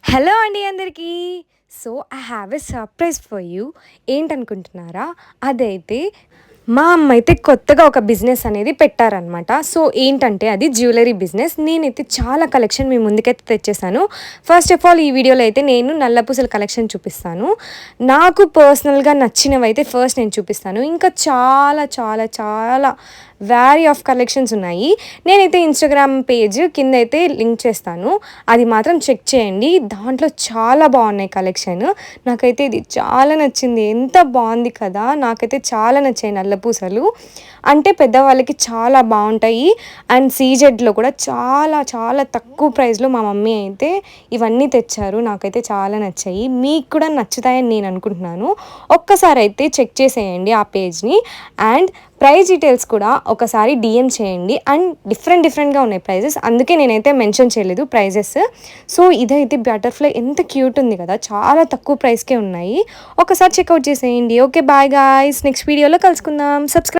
Hello అండి అందరికీ. So, I have a surprise for you. ఏంటనుకుంటున్నారా? అదైతే మా అమ్మ అయితే కొత్తగా ఒక బిజినెస్ అనేది పెట్టారనమాట. సో, ఏంటంటే అది జ్యువెలరీ బిజినెస్. నేనైతే చాలా కలెక్షన్ మీ ముందుకైతే తెచ్చేసాను. ఫస్ట్ ఆఫ్ ఆల్ ఈ వీడియోలో అయితే నేను నల్ల పూసల కలెక్షన్ చూపిస్తాను. నాకు పర్సనల్‌గా నచ్చినవైతే ఫస్ట్ నేను చూపిస్తాను. ఇంకా చాలా చాలా చాలా వ్యారీ ఆఫ్ కలెక్షన్స్ ఉన్నాయి. నేనైతే ఇన్‌స్టాగ్రామ్ పేజ్ కిందైతే లింక్ చేస్తాను. అది మాత్రం చెక్ చేయండి. దాంట్లో చాలా బాగున్నాయి కలెక్షన్. నాకైతే ఇది చాలా నచ్చింది. ఎంత బాగుంది కదా! నాకైతే చాలా నచ్చాయి నల్ల పూసలు. అంటే పెద్దవాళ్ళకి చాలా బావుంటాయి. అండ్ సీజెడ్‌లో కూడా చాలా చాలా తక్కువ ప్రైస్‌లో మా మమ్మీ అయితే ఇవన్నీ తెచ్చారు. నాకైతే చాలా నచ్చాయి. మీకు కూడా నచ్చుతాయని నేను అనుకుంటున్నాను. ఒక్కసారి అయితే చెక్ చేసేయండి ఆ పేజ్‌ని. అండ్ ప్రైస్ డీటెయిల్స్ కూడా ఒకసారి డీఎం చేయండి. అండ్ డిఫరెంట్‌గా ఉన్నాయి ప్రైజెస్. అందుకే నేనైతే మెన్షన్ చేయలేదు ప్రైజెస్. సో, ఇదైతే బటర్‌ఫ్లై ఎంత క్యూట్ ఉంది కదా! చాలా తక్కువ ప్రైస్‌కే ఉన్నాయి. ఒకసారి చెక్‌ఔట్ చేసేయండి. ఓకే. Bye guys. నెక్స్ట్ వీడియోలో కలుసుకుందాం. సబ్స్క్రైబ్